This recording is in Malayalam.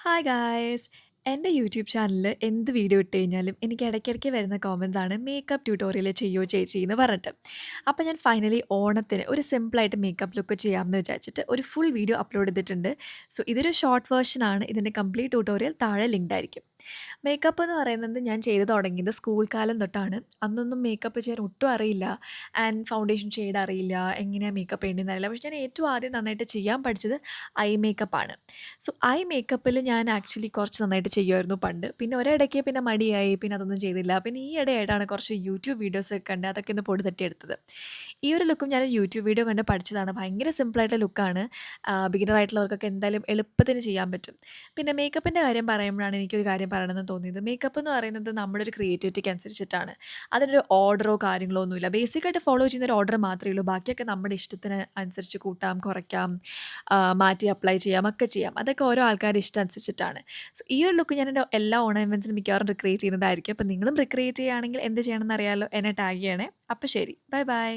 Hi guys! എൻ്റെ യൂട്യൂബ് ചാനലിൽ എന്ത് വീഡിയോ ഇട്ട് കഴിഞ്ഞാലും എനിക്ക് ഇടയ്ക്കിടയ്ക്ക് വരുന്ന കോമൻസ് ആണ് മേക്കപ്പ് ട്യൂട്ടോറിയൽ ചെയ്യോ ചേച്ചി എന്ന് പറഞ്ഞിട്ട്. അപ്പോൾ ഞാൻ ഫൈനലി ഓണത്തിന് ഒരു സിമ്പിളായിട്ട് മേക്കപ്പ് ലുക്ക് ചെയ്യാമെന്ന് വിചാരിച്ചിട്ട് ഒരു ഫുൾ വീഡിയോ അപ്ലോഡ് ചെയ്തിട്ടുണ്ട്. സോ ഇതൊരു ഷോർട്ട് വേർഷൻ ആണ്. ഇതിൻ്റെ കംപ്ലീറ്റ് ട്യൂട്ടോറിയൽ താഴെ ലിങ്ക്ഡ് ആയിരിക്കും. മേക്കപ്പ് എന്ന് പറയുന്നത് ഞാൻ ചെയ്ത് തുടങ്ങിയത് സ്കൂൾ കാലം തൊട്ടാണ്. അന്നൊന്നും മേക്കപ്പ് ചെയ്യാൻ ഒട്ടും അറിയില്ല. ആൻഡ് ഫൗണ്ടേഷൻ ഷെയ്ഡ് അറിയില്ല. എങ്ങനെയാണ് മേക്കപ്പ് ചെയ്യേണ്ടതെന്ന് അറിയില്ല. പക്ഷേ ഞാൻ ഏറ്റവും ആദ്യം നന്നായിട്ട് ചെയ്യാൻ പഠിച്ചത് ഐ മേക്കപ്പാണ്. സോ ഐ മേക്കപ്പിൽ ഞാൻ ആക്ച്വലി കുറച്ച് നന്നായിട്ട് ചെയ്യുമായിരുന്നു പണ്ട്. പിന്നെ ഒരിടയ്ക്ക് പിന്നെ മടിയായി. പിന്നെ അതൊന്നും ചെയ്തില്ല. പിന്നെ ഈ ഇടയായിട്ടാണ് കുറച്ച് യൂട്യൂബ് വീഡിയോസൊക്കെ കണ്ട് അതൊക്കെ ഒന്ന് പൊടി തട്ടിയെടുത്തത്. ഈ ഒരു ലുക്കും ഞാൻ യൂട്യൂബ് വീഡിയോ കണ്ട് പഠിച്ചതാണ്. ഭയങ്കര സിമ്പിളായിട്ടുള്ള ലുക്കാണ്. ബിഗിനർ ആയിട്ടുള്ളവർക്കൊക്കെ എന്തായാലും എളുപ്പത്തിന് ചെയ്യാൻ പറ്റും. പിന്നെ മേക്കപ്പിൻ്റെ കാര്യം പറയുമ്പോഴാണ് എനിക്കൊരു കാര്യം പറയണമെന്ന് തോന്നിയത്. മേക്കപ്പ് എന്ന് പറയുന്നത് നമ്മുടെ ഒരു ക്രിയേറ്റിവിറ്റിക്ക് അനുസരിച്ചിട്ടാണ്. അതിനൊരു ഓർഡറോ കാര്യങ്ങളോ ഒന്നുമില്ല. ബേസിക്കായിട്ട് ഫോളോ ചെയ്യുന്ന ഒരു ഓർഡർ മാത്രമേ ഉള്ളൂ. ബാക്കിയൊക്കെ നമ്മുടെ ഇഷ്ടത്തിന് അനുസരിച്ച് കൂട്ടാം, കുറയ്ക്കാം, മാറ്റി അപ്ലൈ ചെയ്യാം, ഒക്കെ ചെയ്യാം. അതൊക്കെ ഓരോ ആൾക്കാരുടെ ഇഷ്ടം അനുസരിച്ചിട്ടാണ്. സോ ഈ ഒരു ലുക്ക് ഞാൻ എൻ്റെ എല്ലാ ഓണം ഇവൻറ്റ്സിനും മിക്കവാറും റിക്രിയേറ്റ് ചെയ്യുന്നതായിരിക്കും. അപ്പോൾ നിങ്ങളും റിക്രിയേറ്റ് ചെയ്യുകയാണെങ്കിൽ എന്ത് ചെയ്യണമെന്ന് അറിയാമല്ലോ. എന്നെ ടാഗ് ചെയ്യണേ. അപ്പോൾ ശരി. Bye bye.